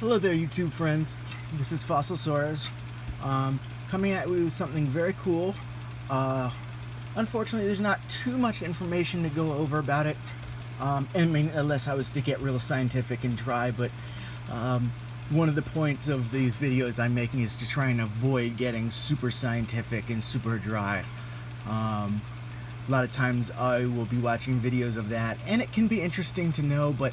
Hello there, YouTube friends. This is Fossilsaurus, coming at you with something very cool. Unfortunately, there's not too much information to go over about it. I mean, unless I was to get real scientific and dry, but one of the points of these videos I'm making is to try and avoid getting super scientific and super dry. A lot of times I will be watching videos of that, and it can be interesting to know, but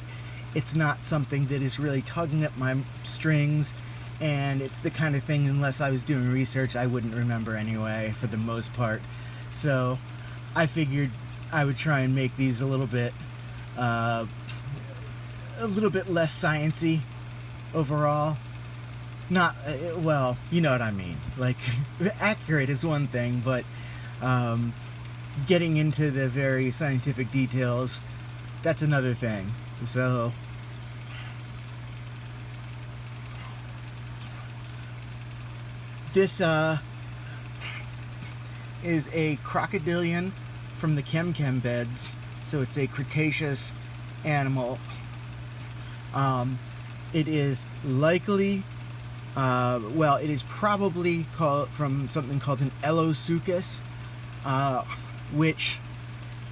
it's not something that is really tugging at my strings, and it's the kind of thing, unless I was doing research, I wouldn't remember anyway, for the most part. So I figured I would try and make these a little bit less sciencey overall. Not well, you know what I mean. Like, accurate is one thing, but getting into the very scientific details, that's another thing. So this is a crocodilian from the Chem beds, so it's a Cretaceous animal. It is likely, well, it is probably called from something called an Elosuchus, which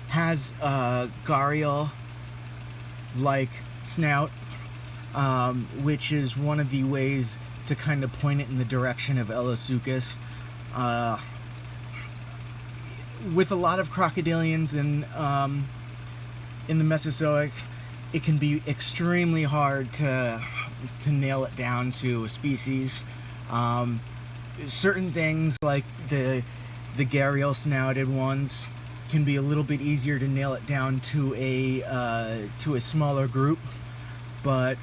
has a gharial-like snout, which is one of the ways to kind of point it in the direction of Elosuchus. With a lot of crocodilians in the Mesozoic, it can be extremely hard to nail it down to a species. Certain things like the gharial snouted ones can be a little bit easier to nail it down to a smaller group, but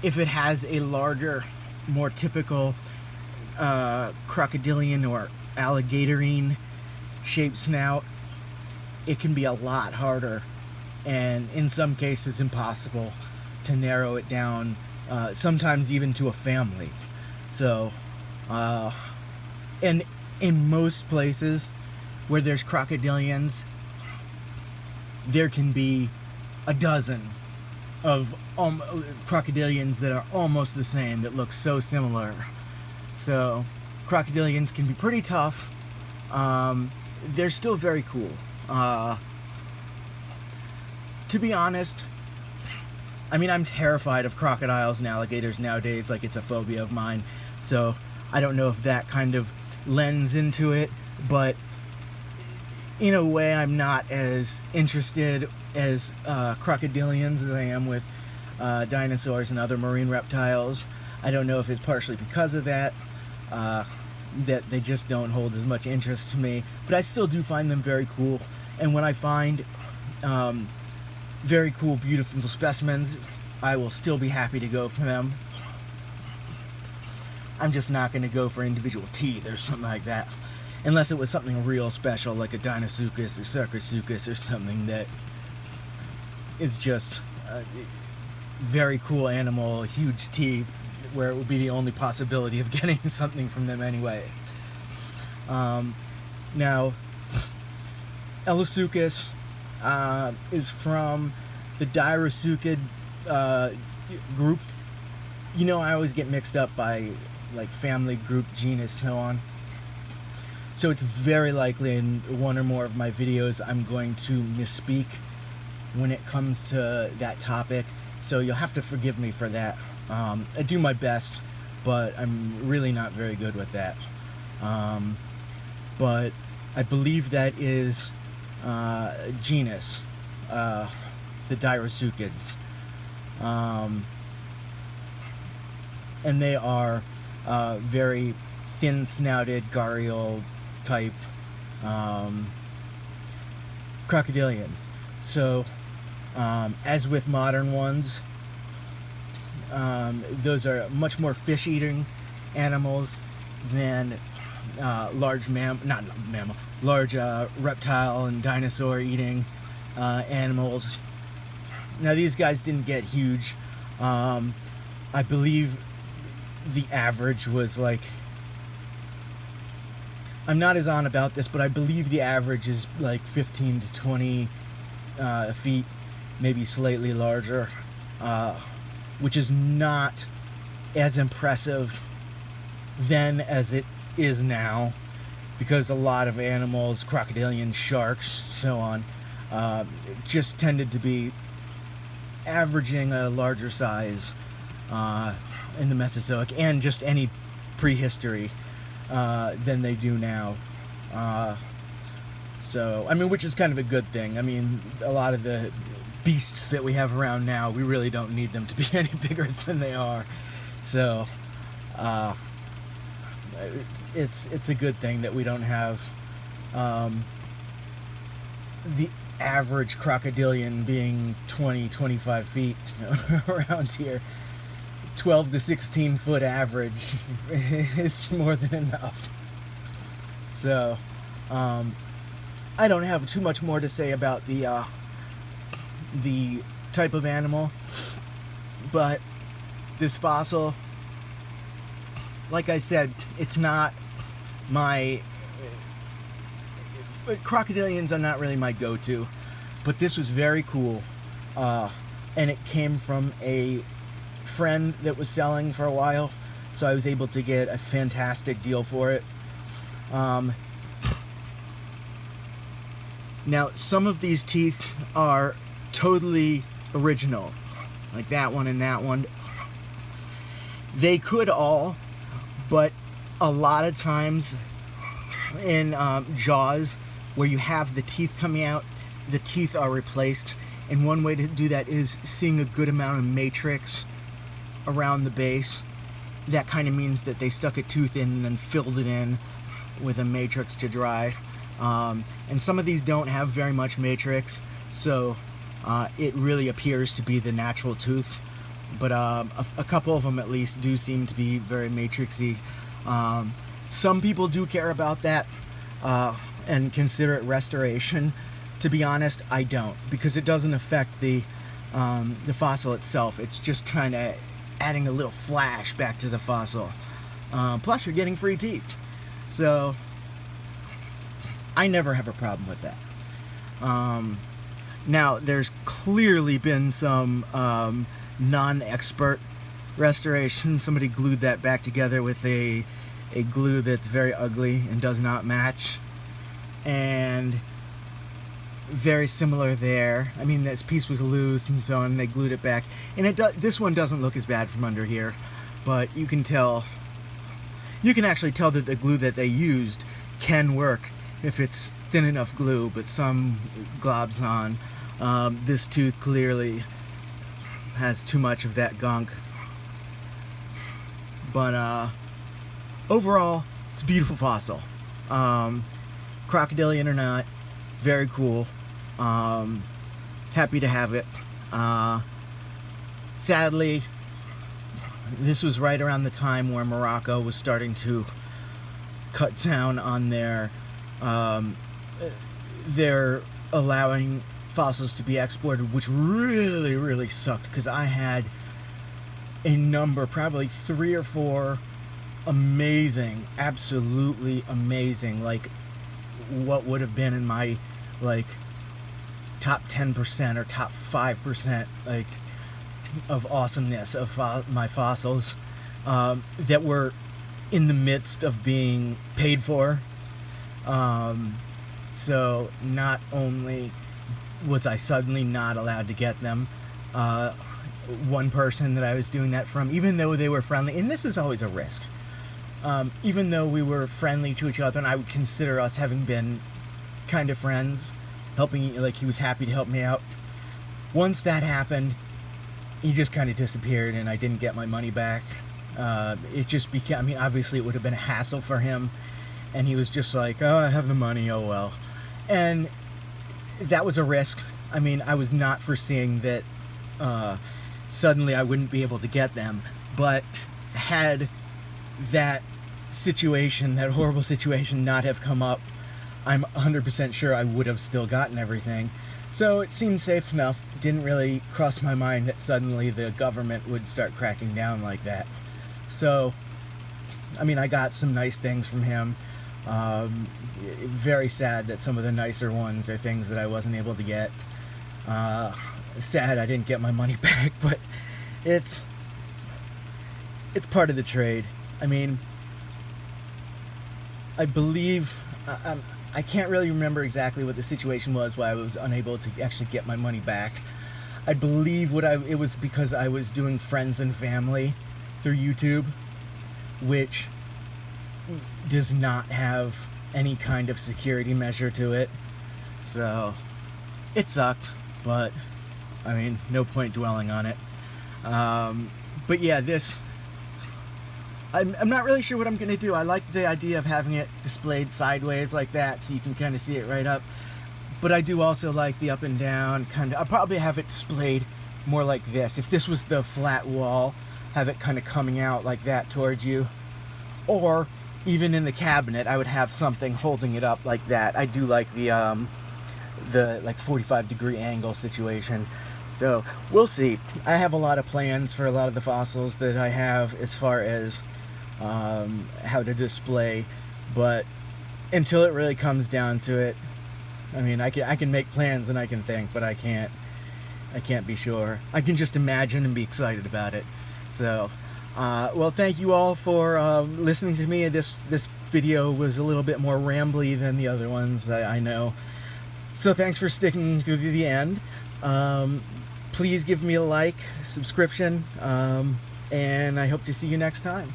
if it has a larger, more typical crocodilian or alligatorine shaped snout, it can be a lot harder, and in some cases impossible, to narrow it down, sometimes even to a family. So, and in most places where there's crocodilians, there can be a dozen of crocodilians that are almost the same, that look so similar. So crocodilians can be pretty tough. They're still very cool. To be honest, I mean, I'm terrified of crocodiles and alligators nowadays, like it's a phobia of mine, so I don't know if that kind of lends into it, but in a way I'm not as interested as crocodilians as I am with dinosaurs and other marine reptiles. I don't know if it's partially because of that, that they just don't hold as much interest to me, but I still do find them very cool. And when I find very cool, beautiful specimens, I will still be happy to go for them. I'm just not going to go for individual teeth or something like that, unless it was something real special, like a Deinosuchus or Sarcosuchus or something that is just a very cool animal, huge teeth, where it would be the only possibility of getting something from them anyway. Now, Elosuchus is from the Deinosuchid group. You know, I always get mixed up by like family, group, genus, so on. So it's very likely in one or more of my videos I'm going to misspeak when it comes to that topic, so you'll have to forgive me for that. I do my best, but I'm really not very good with that. But I believe that is genus, the Deinosuchids. And they are very thin-snouted, gharial type crocodilians. So, as with modern ones, those are much more fish-eating animals than large reptile and dinosaur-eating animals. Now, these guys didn't get huge. I believe the average was like, I'm not as on about this, but I believe the average is like 15 to 20 feet, maybe slightly larger. which is not as impressive then as it is now, because a lot of animals, crocodilian, sharks, so on, just tended to be averaging a larger size in the Mesozoic and just any prehistory than they do now. So, I mean, which is kind of a good thing. I mean, a lot of the beasts that we have around now, we really don't need them to be any bigger than they are. So, it's a good thing that we don't have the average crocodilian being 20-25 feet around here. 12 to 16 foot average is more than enough. So I don't have too much more to say about the type of animal, but this fossil, like I said, it's not my crocodilians are not really my go-to, but this was very cool, and it came from a friend that was selling for a while, so I was able to get a fantastic deal for it. Now, some of these teeth are totally original, like that one and that one. They could all, but a lot of times in jaws where you have the teeth coming out, the teeth are replaced, and one way to do that is seeing a good amount of matrix around the base. That kind of means that they stuck a tooth in and then filled it in with a matrix to dry. And some of these don't have very much matrix, so it really appears to be the natural tooth, but a couple of them at least do seem to be very matrixy. Some people do care about that and consider it restoration. To be honest, I don't, because it doesn't affect the fossil itself. It's just kind of adding a little flash back to the fossil. Plus, you're getting free teeth, so I never have a problem with that. Now, there's clearly been some non-expert restoration. Somebody glued that back together with a glue that's very ugly and does not match. And very similar there. I mean, this piece was loose and so on, they glued it back. And this one doesn't look as bad from under here, but you can actually tell that the glue that they used can work if it's thin enough glue, but some globs on. This tooth clearly has too much of that gunk. But overall, it's a beautiful fossil. Crocodilian or not, very cool. Happy to have it. Sadly, this was right around the time where Morocco was starting to cut down on their allowing fossils to be exported, which really sucked, because I had a number, probably 3 or 4 amazing, absolutely amazing, like what would have been in my like top 10% or top 5% like of awesomeness of my fossils that were in the midst of being paid for. So not only was I suddenly not allowed to get them, one person that I was doing that from, even though they were friendly, and this is always a risk, even though we were friendly to each other, and I would consider us having been kind of friends, helping, like he was happy to help me out. Once that happened, he just kind of disappeared and I didn't get my money back. It just became, I mean, obviously it would have been a hassle for him, and he was just like, oh, I have the money, oh well. And that was a risk. I mean, I was not foreseeing that suddenly I wouldn't be able to get them, but had that situation, that horrible situation, not have come up, I'm 100% sure I would have still gotten everything. So it seemed safe enough. Didn't really cross my mind that suddenly the government would start cracking down like that. So, I mean, I got some nice things from him. Very sad that some of the nicer ones are things that I wasn't able to get. Sad I didn't get my money back, but it's part of the trade. I mean, I believe, I can't really remember exactly what the situation was why I was unable to actually get my money back. I believe it was because I was doing friends and family through YouTube, which does not have any kind of security measure to it. So it sucked, but I mean, no point dwelling on it. But yeah, I'm not really sure what I'm going to do. I like the idea of having it displayed sideways like that so you can kind of see it right up. But I do also like the up and down kind of. I'll probably have it displayed more like this. If this was the flat wall, have it kind of coming out like that towards you. Or even in the cabinet, I would have something holding it up like that. I do like the like 45-degree angle situation. So we'll see. I have a lot of plans for a lot of the fossils that I have as far as how to display, but until it really comes down to it, I mean, I can make plans and I can think, but I can't be sure. I can just imagine and be excited about it. So well, thank you all for listening to me. This video was a little bit more rambly than the other ones, I know. So thanks for sticking through the end. Please give me a like, subscription, and I hope to see you next time.